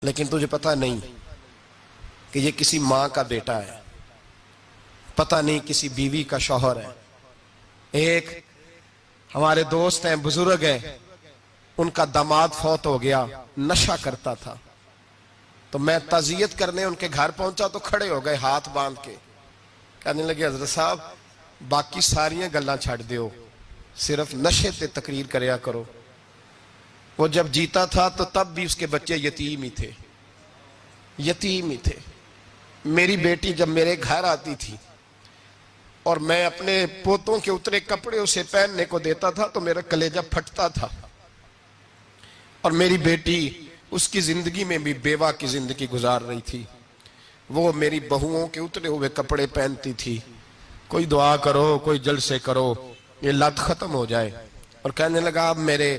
لیکن تجھے پتہ نہیں کہ یہ کسی ماں کا بیٹا ہے، پتہ نہیں کسی بیوی کا شوہر ہے۔ ایک ہمارے دوست ہیں، بزرگ ہیں، ان کا داماد فوت ہو گیا، نشہ کرتا تھا۔ تو میں تعزیت کرنے ان کے گھر پہنچا تو کھڑے ہو گئے ہاتھ باندھ کے، کہنے لگے حضرت صاحب باقی ساریاں گلاں چھڑ دیو، صرف نشے تے تقریر کریا کرو۔ وہ جب جیتا تھا تو تب بھی اس کے بچے یتیم ہی تھے، یتیم ہی تھے۔ میری بیٹی جب میرے گھر آتی تھی اور میں اپنے پوتوں کے اترے کپڑے اسے پہننے کو دیتا تھا تو میرا کلیجہ پھٹتا تھا، اور میری بیٹی اس کی زندگی میں بھی بیوہ کی زندگی گزار رہی تھی۔ وہ میری بہوؤں کے اترے ہوئے کپڑے پہنتی تھی، کوئی دعا کرو، کوئی جلسے کرو، یہ لت ختم ہو جائے۔ اور کہنے لگا اب میرے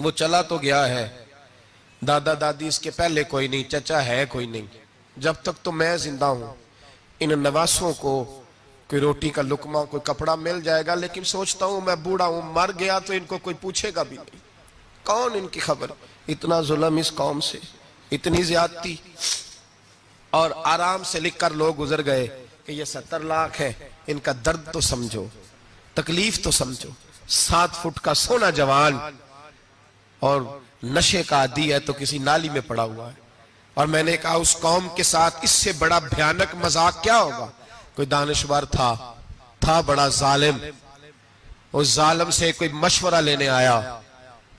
وہ چلا تو گیا ہے، دادا دادی اس کے پہلے کوئی نہیں، چچا ہے کوئی نہیں، جب تک تو میں زندہ ہوں ان نواسوں کو کوئی روٹی کا لقمہ، کوئی کپڑا مل جائے گا، لیکن سوچتا ہوں میں بوڑھا ہوں، مر گیا تو ان کو کوئی پوچھے گا بھی نہیں، کون ان کی خبر۔ اتنا ظلم اس قوم سے، اتنی زیادتی، اور آرام سے لکھ کر لوگ گزر گئے کہ یہ 70 لاکھ ہے، ان کا درد تو سمجھو، تکلیف تو سمجھو۔ 7 فٹ کا سونا جوان اور نشے کا عادی ہے تو کسی نالی میں پڑا ہوا ہے۔ اور میں نے کہا اس قوم کے ساتھ اس سے بڑا بھیانک مذاق کیا ہوگا۔ کوئی دانشور تھا بڑا ظالم، اس ظالم سے کوئی مشورہ لینے آیا،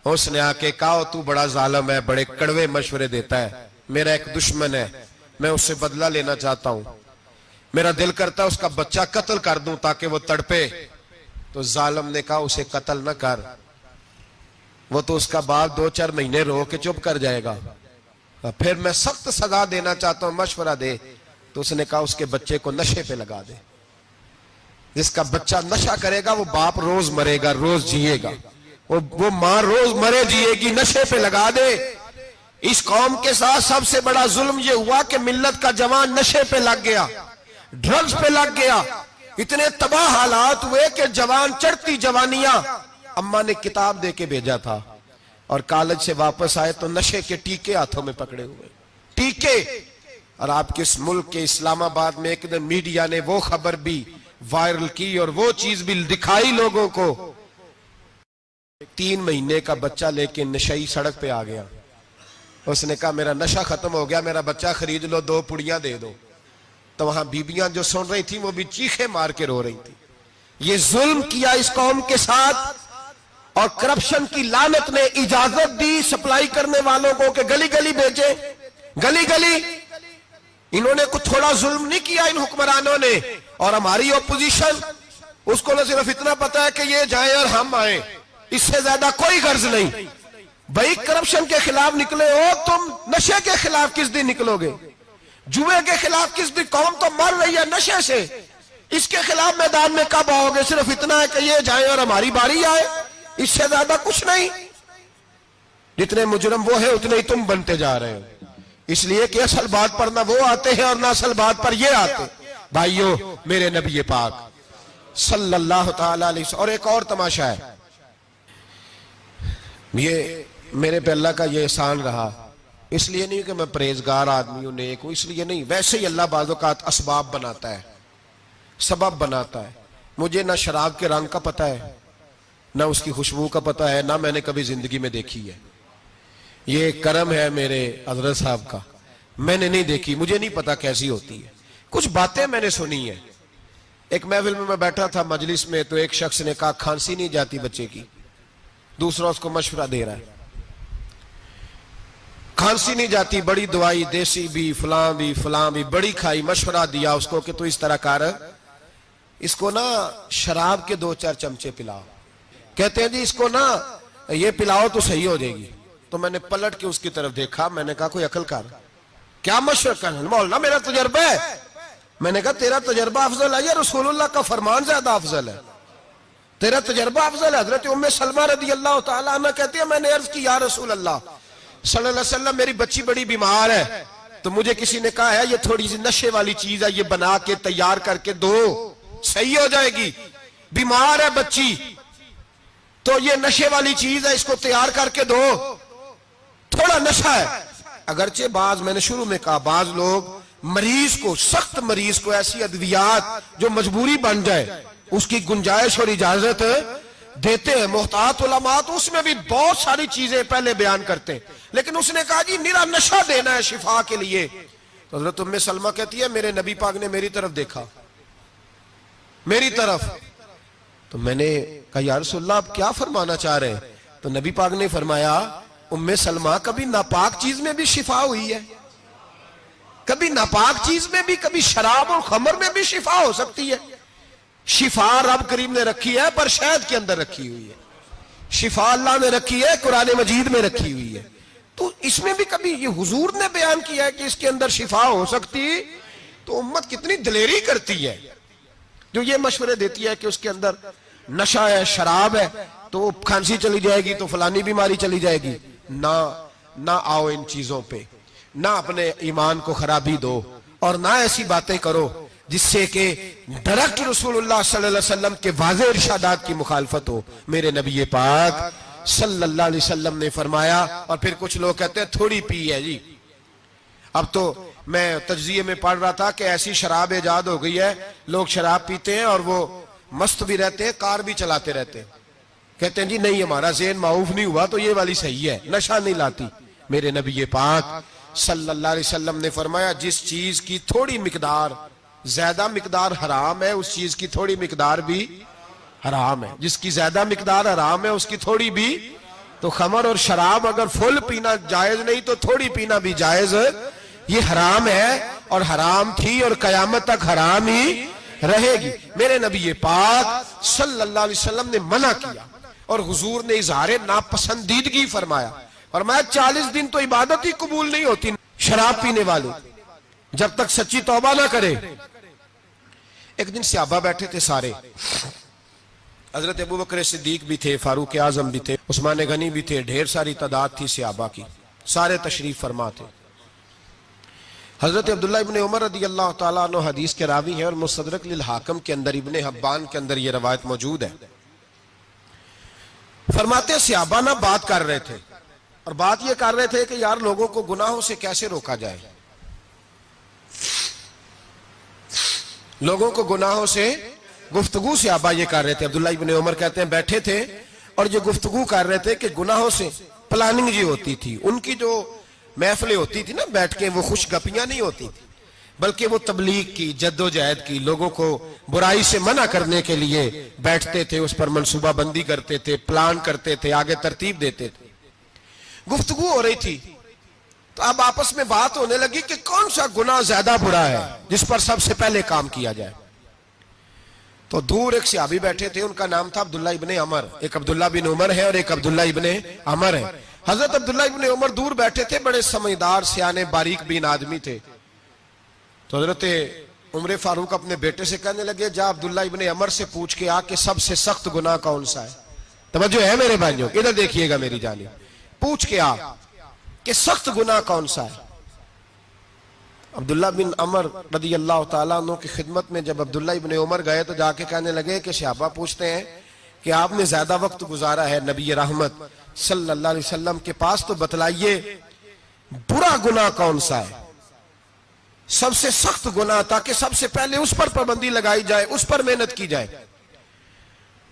اس نے آ کے کہا تو بڑا ظالم ہے، بڑے کڑوے مشورے دیتا ہے، میرا ایک دشمن ہے، میں اس سے بدلہ لینا چاہتا ہوں، میرا دل کرتا ہے اس کا بچہ قتل کر دوں تاکہ وہ تڑپے۔ تو ظالم نے کہا اسے قتل نہ کر، وہ تو اس کا باپ 2-4 مہینے رو کے چپ کر جائے گا، پھر میں سخت سزا دینا چاہتا ہوں، مشورہ دے۔ تو اس نے کہا اس کے بچے کو نشے پہ لگا دے، جس کا بچہ نشہ کرے گا وہ باپ روز مرے گا، روز جیے گا، وہ ماں روز مرے جیے گی، نشے پہ لگا دے۔ اس قوم کے ساتھ سب سے بڑا ظلم یہ ہوا کہ ملت کا جوان نشے پہ لگ گیا، ڈرگز پہ لگ گیا، اتنے تباہ حالات ہوئے کہ جوان چڑھتی جوانیاں، اماں نے کتاب دے کے بھیجا تھا، اور کالج سے واپس آئے تو نشے کے ٹیکے ہاتھوں میں پکڑے ہوئے، ٹیکے۔ اور آپ کے اس ملک کے اسلام آباد میں ایک دن میڈیا نے وہ خبر بھی وائرل کی اور وہ چیز بھی دکھائی لوگوں کو، 3 مہینے کا بچہ لے کے نشئی سڑک پہ آ گیا، اس نے کہا میرا نشہ ختم ہو گیا، میرا بچہ خرید لو، 2 پڑیاں دے دو۔ تو وہاں بیبیاں جو سن رہی تھیں وہ بھی چیخے مار کے رو رہی تھیں۔ یہ ظلم کیا اس قوم کے ساتھ، اور کرپشن کی لعنت نے اجازت دی سپلائی کرنے والوں کو کہ گلی گلی بیچے، گلی گلی۔ انہوں نے کچھ تھوڑا ظلم نہیں کیا ان حکمرانوں نے، اور ہماری اپوزیشن اس کو نہ صرف اتنا پتا ہے کہ یہ جائیں اور ہم آئیں، اس سے زیادہ کوئی غرض نہیں۔ بھائی کرپشن کے خلاف نکلے ہو تم، نشے کے خلاف کس دن نکلو گے؟ جوئے کے خلاف کس دن؟ قوم تو مر رہی ہے نشے سے، اس کے خلاف میدان میں کب آؤ گے؟ صرف اتنا ہے کہ یہ جائیں اور ہماری باری آئے، اس سے زیادہ کچھ نہیں۔ جتنے مجرم وہ ہیں اتنے ہی تم بنتے جا رہے ہو، اس لیے کہ اصل بات پر نہ وہ آتے ہیں اور نہ اصل بات پر یہ آتے۔ بھائیو، میرے نبی پاک صلی اللہ تعالی علیہ وسلم، اور ایک اور تماشا ہے، یہ میرے پہ اللہ کا یہ احسان رہا، اس لیے نہیں کہ میں پرہیزگار آدمی ہوں، نیک ہوں، اس لیے نہیں، ویسے ہی اللہ بعض اوقات اسباب بناتا ہے، سبب بناتا ہے۔ مجھے نہ شراب کے رنگ کا پتہ ہے، نہ اس کی خوشبو کا پتہ ہے، نہ میں نے کبھی زندگی میں دیکھی ہے، یہ کرم ہے میرے حضرت صاحب کا، میں نے نہیں دیکھی، مجھے نہیں پتا کیسی ہوتی ہے، کچھ باتیں میں نے سنی ہیں۔ ایک محفل میں بیٹھا تھا مجلس میں، تو ایک شخص نے کہا کھانسی نہیں جاتی بچے کی، دوسرا اس کو مشورہ دے رہا ہے، کھانسی نہیں جاتی، بڑی دوائی دیسی بھی فلاں بھی بڑی کھائی، مشورہ دیا اس کو کہ تو اس طرح کر، اس کو نا شراب کے 2-4 چمچے پلاؤ، کہتے ہیں جی اس کو نا یہ پلاؤ تو صحیح ہو جائے گی۔ تو میں نے پلٹ کے اس کی طرف دیکھا، میں نے کہا کوئی عقل کر، کیا مشورہ کرنا؟ مولانا میرا تجربہ ہے۔ میں نے کہا تیرا تجربہ افضل ہے یا رسول اللہ کا فرمان زیادہ افضل ہے؟ تیرا تجربہ افضل ہے۔ حضرت ام سلمہ رضی اللہ تعالیٰ عنہ کہتی ہے میں نے عرض کی یا رسول اللہ صلی اللہ علیہ وسلم میری بچی بڑی بیمار ہے، تو مجھے کسی نے کہا ہے یہ تھوڑی سی نشے والی چیز ہے، یہ بنا کے تیار کر کے دو، صحیح ہو جائے گی، بیمار ہے بچی تو یہ نشے والی چیز ہے، اس کو تیار کر کے دو، تھوڑا نشہ ہے۔ اگرچہ بعض، میں نے شروع میں کہا، بعض لوگ مریض کو، سخت مریض کو ایسی ادویات جو مجبوری بن جائے اس کی گنجائش اور اجازت دیتے ہیں. محتاط علماء تو اس میں بھی بہت ساری چیزیں پہلے بیان کرتے ہیں، لیکن اس نے کہا جی میرا نشہ دینا ہے شفا کے لیے. تو حضرت ام سلمہ کہتی ہے میرے نبی پاک نے میری طرف دیکھا، میری طرف. تو میں نے کہا یا رسول اللہ آپ کیا فرمانا چاہ رہے ہیں؟ تو نبی پاک نے فرمایا ام سلمہ کبھی ناپاک چیز میں بھی شفا ہوئی ہے، کبھی ناپاک چیز میں بھی، کبھی شراب اور خمر میں بھی شفا ہو سکتی ہے. شفا رب کریم نے رکھی ہے پر شہد کے اندر رکھی ہوئی ہے، شفا اللہ نے رکھی ہے قرآن مجید میں رکھی ہوئی ہے. تو اس میں بھی کبھی یہ حضور نے بیان کیا ہے کہ اس کے اندر شفا ہو سکتی. تو امت کتنی دلیری کرتی ہے جو یہ مشورے دیتی ہے کہ اس کے اندر نشہ ہے، شراب ہے، تو کھانسی چلی جائے گی تو فلانی بیماری چلی جائے گی. نہ آؤ ان چیزوں پہ، نہ اپنے ایمان کو خرابی دو، اور نہ ایسی باتیں کرو جس سے کہ ڈائریکٹ رسول اللہ صلی اللہ علیہ وسلم کے واضح ارشادات کی مخالفت ہو. میرے نبی پاک صلی اللہ علیہ وسلم نے فرمایا. اور پھر کچھ لوگ کہتے ہیں تھوڑی پی ہے جی. اب تو میں تجزیے میں پڑھ رہا تھا کہ ایسی شراب ایجاد ہو گئی ہے، لوگ شراب پیتے ہیں اور وہ مست بھی رہتے ہیں، کار بھی چلاتے رہتے ہیں، کہتے ہیں جی نہیں ہمارا ذہن معاف نہیں ہوا تو یہ والی صحیح ہے، نشہ نہیں لاتی. میرے نبی پاک صلی اللہ علیہ وسلم نے فرمایا جس چیز کی تھوڑی مقدار، زیادہ مقدار حرام ہے اس چیز کی تھوڑی مقدار بھی حرام ہے. جس کی زیادہ مقدار حرام ہے اس کی تھوڑی بھی. تو خمر اور شراب اگر فل پینا جائز نہیں تو تھوڑی پینا بھی جائز. یہ حرام ہے اور حرام تھی اور قیامت تک حرام ہی رہے گی. میرے نبی پاک صلی اللہ علیہ وسلم نے منع کیا اور حضور نے اظہار ناپسندیدگی فرمایا. فرمایا 40 دن تو عبادت ہی قبول نہیں ہوتی شراب پینے والے جب تک سچی توبہ نہ کرے. ایک دن صحابہ بیٹھے تھے سارے، حضرت ابو بکر صدیق بھی تھے، فاروق اعظم بھی تھے، عثمان غنی بھی تھے، ڈھیر ساری تعداد تھی صحابہ کی، سارے تشریف فرما تھے. حضرت عبداللہ ابن عمر رضی اللہ تعالیٰ عنہ حدیث کے راوی ہیں اور مستدرک للحاکم کے اندر، ابن حبان کے اندر یہ روایت موجود ہے. فرماتے ہیں صحابہ نہ بات کر رہے تھے اور بات یہ کر رہے تھے کہ یار لوگوں کو گناہوں سے کیسے روکا جائے، لوگوں کو گناہوں سے گفتگو. صحابہ یہ کر رہے تھے. عبداللہ ابن عمر کہتے ہیں بیٹھے تھے اور جو گفتگو کر رہے تھے کہ گناہوں سے پلاننگ جی ہوتی تھی. ان کی جو محفلیں ہوتی تھی نا بیٹھ کے، وہ خوش گپیاں نہیں ہوتی تھی بلکہ وہ تبلیغ کی، جد و جہد کی، لوگوں کو برائی سے منع کرنے کے لیے بیٹھتے تھے، اس پر منصوبہ بندی کرتے تھے، پلان کرتے تھے، آگے ترتیب دیتے تھے. گفتگو ہو رہی تھی تو اب آپس میں بات ہونے لگی کہ کون سا گناہ زیادہ برا ہے جس پر سب سے پہلے کام کیا جائے. تو دور ایک صحابی بیٹھے تھے، ان کا نام تھا عبداللہ ابن عمر. ایک عبداللہ بن عمر ہے اور ایک عبداللہ ابن عمر ہے. حضرت عبداللہ ابن عمر دور بیٹھے تھے، بڑے سمجھدار سیانے باریک بین آدمی تھے. تو حضرت عمر فاروق اپنے بیٹے سے کہنے لگے جا عبداللہ ابن عمر سے پوچھ کے آ کہ سب سے سخت گناہ کون سا ہے. توجہ ہے میرے بھائیوں، ادھر دیکھیے گا میری جانب. پوچھ کے آ کہ سخت گناہ کون سا ہے. عبداللہ بن عمر رضی اللہ تعالیٰ عنہ کی خدمت میں جب عبداللہ ابن عمر گئے تو جا کے کہنے لگے کہ صحابہ پوچھتے ہیں کہ آپ نے زیادہ وقت گزارا ہے نبی رحمت صلی اللہ علیہ وسلم کے پاس، تو بتلائیے برا گناہ کون سا ہے، سب سے سخت گناہ، تاکہ سب سے پہلے اس پر پابندی لگائی جائے، اس پر محنت کی جائے.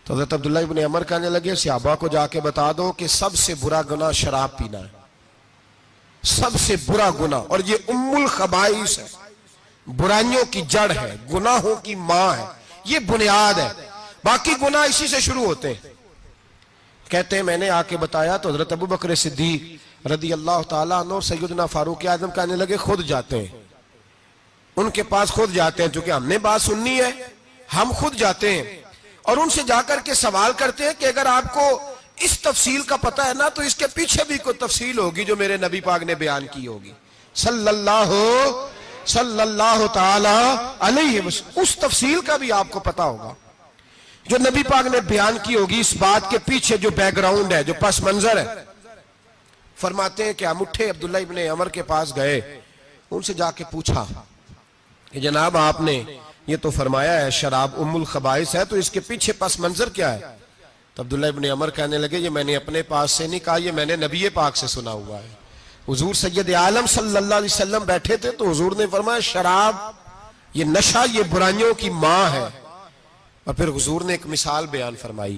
تو حضرت عبداللہ ابن عمر کہنے لگے صحابہ کو جا کے بتا دو کہ سب سے برا گناہ شراب پینا ہے، سب سے برا گناہ. اور یہ ام الخبائث ہے، برائیوں کی جڑ ہے، گناہوں کی ماں ہے، یہ بنیاد ہے. باقی گناہ اسی سے شروع ہوتے ہیں. کہتے ہیں میں نے آ کے بتایا تو حضرت ابو بکر صدیق رضی اللہ تعالیٰ عنہ سیدنا فاروق اعظم کہنے لگے خود جاتے ہیں، ان کے پاس خود جاتے ہیں، چونکہ ہم نے بات سننی ہے ہم خود جاتے ہیں اور ان سے جا کر کے سوال کرتے ہیں کہ اگر آپ کو اس تفصیل کا پتہ ہے نا تو اس کے پیچھے بھی کوئی تفصیل ہوگی جو میرے نبی پاک نے بیان کی ہوگی صلی اللہ تعالی علیہ وسلم. اس تفصیل کا بھی آپ کو پتہ ہوگا جو نبی پاک نے بیان کی ہوگی، اس بات کے پیچھے جو بیک گراؤنڈ ہے، جو پس منظر ہے. فرماتے ہیں کہ ہم اٹھے، عبداللہ ابن عمر کے پاس گئے، ان سے جا کے پوچھا کہ جناب آپ نے یہ تو فرمایا ہے شراب ام الخبائث ہے، تو اس کے پیچھے پس منظر کیا ہے؟ تو عبداللہ ابن عمر کہنے لگے یہ میں نے اپنے پاس سے نہیں کہا، یہ میں نے نبی پاک سے سنا ہوا ہے حضور سید عالم صلی اللہ علیہ وسلم بیٹھے تھے تو حضور نے فرمایا شراب یہ نشہ یہ برائیوں کی ماں ہے. اور پھر حضور نے ایک مثال بیان فرمائی.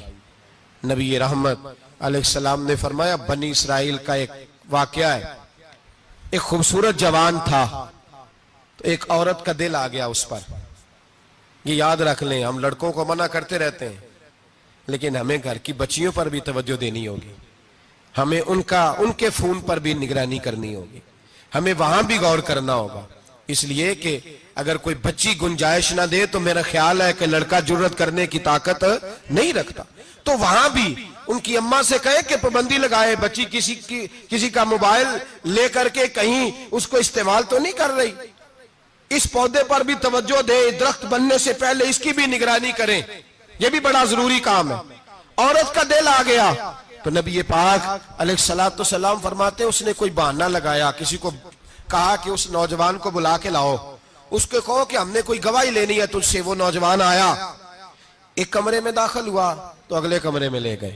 نبی رحمت علیہ السلام نے فرمایا بنی اسرائیل کا ایک واقعہ ہے. ایک خوبصورت جوان تھا تو ایک عورت کا دل آ گیا اس پر. یہ یاد رکھ لیں, ہم لڑکوں کو منع کرتے رہتے ہیں لیکن ہمیں گھر کی بچیوں پر بھی توجہ دینی ہوگی, ہمیں ان کے فون پر بھی نگرانی کرنی ہوگی, ہمیں وہاں بھی غور کرنا ہوگا. اس لیے کہ اگر کوئی بچی گنجائش نہ دے تو میرا خیال ہے کہ لڑکا جرت کرنے کی طاقت نہیں رکھتا. تو وہاں بھی ان کی اماں سے کہے کہ پابندی لگائے, بچی کسی کا موبائل لے کر کے کہیں اس کو استعمال تو نہیں کر رہی, اس پودے پر بھی توجہ دے, درخت بننے سے پہلے اس کی بھی نگرانی کریں, یہ بھی بڑا ضروری کام ہے. عورت کا دل آ گیا تو نبی پاک علیہ السلام فرماتے اس نے کوئی بہانہ لگایا, کسی کو کہا کہ اس نوجوان کو بلا کے لاؤ, اس کو کہو کہ ہم نے کوئی گواہی لینی ہے تجھ سے. وہ نوجوان آیا, ایک کمرے میں داخل ہوا تو اگلے کمرے میں لے گئے,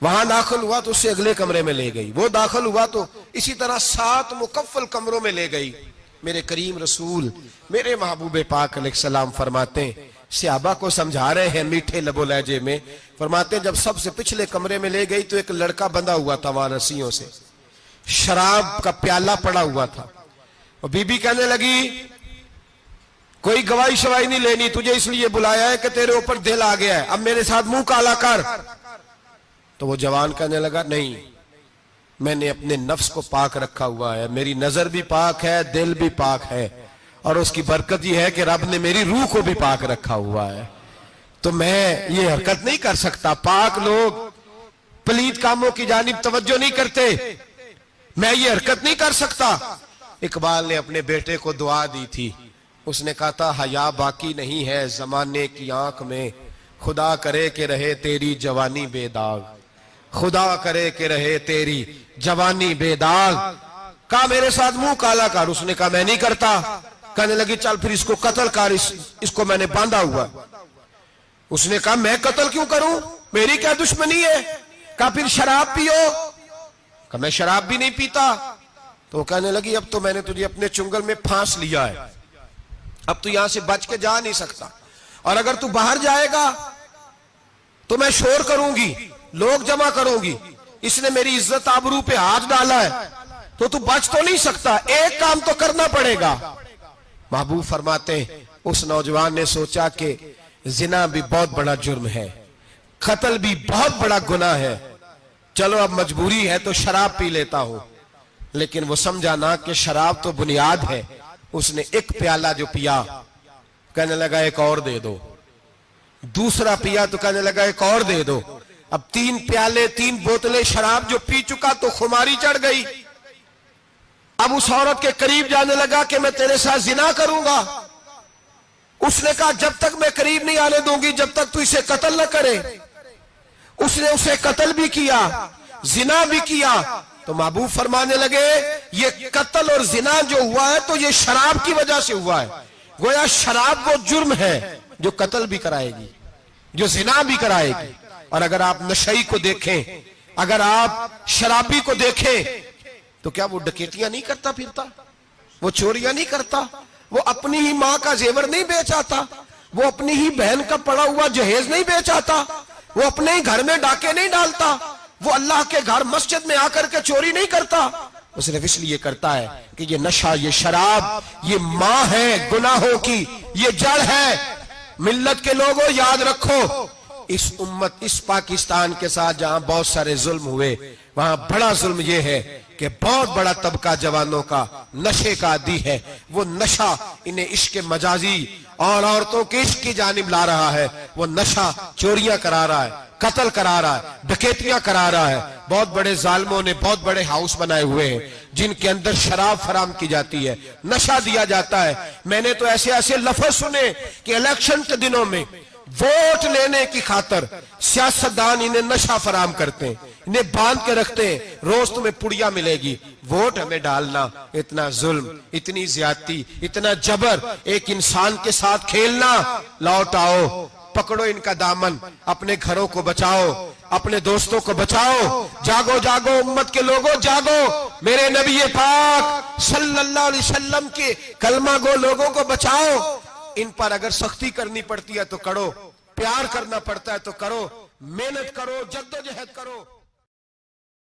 وہاں داخل ہوا تو اس سے اگلے کمرے میں لے گئی, وہ داخل ہوا تو اسی طرح 7 مکفل کمروں میں لے گئی. میرے کریم رسول میرے محبوب پاک علیہ السلام فرماتے ہیں, صحابہ کو سمجھا رہے ہیں میٹھے لب و لہجے میں, فرماتے ہیں جب سب سے پچھلے کمرے میں لے گئی تو ایک لڑکا بندھا ہوا تھا وہاں رسیوں سے, شراب کا پیالہ پڑا ہوا تھا. اور بی بی کہنے لگی کوئی گواہی شواہی نہیں لینی, تجھے اس لیے بلایا ہے کہ تیرے اوپر دل آ گیا ہے, اب میرے ساتھ منہ کالا کر. تو وہ جوان کہنے لگا نہیں, میں نے اپنے نفس کو پاک رکھا ہوا ہے, میری نظر بھی پاک ہے, دل بھی پاک ہے, اور اس کی برکت یہ ہے کہ رب نے میری روح کو بھی پاک رکھا ہوا ہے, تو میں یہ حرکت نہیں کر سکتا. پاک لوگ پلید کاموں کی جانب توجہ نہیں کرتے, میں یہ حرکت نہیں کر سکتا. اقبال نے اپنے بیٹے کو دعا دی تھی, اس نے کہا تھا حیا باقی نہیں ہے زمانے کی آنکھ میں, خدا کرے کہ رہے تیری جوانی بے داغ, خدا کرے کہ رہے تیری جوانی بے داغ. کہا میرے ساتھ منہ کالا کر, اس نے کہا میں نہیں کرتا. کہنے لگی چل پھر اس کو قتل کر, اس کو میں نے باندھا ہوا. اس نے کہا میں قتل کیوں کروں, میری کیا دشمنی ہے. کہا پھر شراب پیو, کہا میں شراب بھی نہیں پیتا. تو کہنے لگی اب تو میں نے تجھے اپنے چنگل میں پھانس لیا ہے, اب تو یہاں سے بچ کے جا نہیں سکتا, اور اگر تو باہر جائے گا تو میں شور کروں گی, لوگ جمع کروں گی, اس نے میری عزت آبرو پہ ہاتھ ڈالا ہے, تو بچ تو نہیں سکتا, ایک کام تو کرنا پڑے گا. محبوب فرماتے ہیں اس نوجوان نے سوچا کہ زنا بھی بہت بڑا جرم ہے, قتل بھی بہت بڑا گناہ ہے, چلو اب مجبوری ہے تو شراب پی لیتا ہوں. لیکن وہ سمجھا نہ کہ شراب تو بنیاد ہے. اس نے ایک پیالہ جو پیا, کہنے لگا ایک اور دے دو, دوسرا پیا تو کہنے لگا ایک اور دے دو. اب 3 پیالے 3 بوتلیں شراب جو پی چکا تو خماری چڑھ گئی. اب اس عورت کے قریب جانے لگا کہ میں تیرے ساتھ زنا کروں گا. اس نے کہا جب تک میں قریب نہیں آنے دوں گی جب تک تو اسے قتل نہ کرے. اس نے اسے قتل بھی کیا, زنا بھی کیا. تو محبوب فرمانے لگے یہ قتل اور زنا جو ہوا ہے تو یہ شراب کی وجہ سے ہوا ہے. گویا شراب وہ جرم ہے جو قتل بھی کرائے گی, جو زنا بھی کرائے گی. اور اگر آپ نشئی کو دیکھیں, اگر آپ شرابی کو دیکھیں تو کیا وہ ڈکیتیاں نہیں کرتا پھرتا, وہ چوریاں نہیں کرتا, وہ اپنی ہی ماں کا زیور نہیں بیچ آتا, وہ اپنی ہی بہن کا پڑا ہوا جہیز نہیں بیچ آتا, وہ اپنے ہی گھر میں ڈاکے نہیں ڈالتا, وہ اللہ کے گھر مسجد میں آ کر کے چوری نہیں کرتا. وہ صرف اس لیے کرتا ہے کہ یہ نشہ, یہ شراب, یہ ماں ہے گناہوں کی, یہ جڑ ہے. ملت کے لوگوں یاد رکھو, اس امت اس پاکستان کے ساتھ جہاں بہت سارے ظلم ہوئے, وہاں بڑا ظلم یہ ہے کہ بہت بڑا طبقہ جوانوں کا نشے کا عادی ہے. وہ نشہ انہیں عشق مجازی اور عورتوں کے عشق کی جانب لا رہا ہے. وہ نشہ چوریاں کرا رہا ہے, قتل کرا رہا ہے, ڈکیتیاں کرا رہا ہے. بہت بڑے ظالموں نے بہت بڑے ہاؤس بنائے ہوئے ہیں جن کے اندر شراب فراہم کی جاتی ہے, نشہ دیا جاتا ہے. میں نے تو ایسے ایسے لفظ سنے کہ الیکشن کے دنوں میں ووٹ لینے کی خاطر سیاستدان انہیں نشہ فراہم کرتے ہیں, انہیں باندھ کے رکھتے ہیں, روز تمہیں پڑیا ملے گی, ووٹ ہمیں ڈالنا. اتنا ظلم, اتنی زیادتی, اتنا جبر, ایک انسان کے ساتھ کھیلنا. لوٹ آؤ, پکڑو ان کا دامن, اپنے گھروں کو بچاؤ, اپنے دوستوں کو بچاؤ. جاگو جاگو امت کے لوگوں جاگو. میرے نبی پاک صلی اللہ علیہ وسلم کے کلمہ گو لوگوں کو بچاؤ. ان پر اگر سختی کرنی پڑتی ہے تو کرو, پیار کرنا پڑتا ہے تو کرو, محنت کرو, جدوجہد کرو.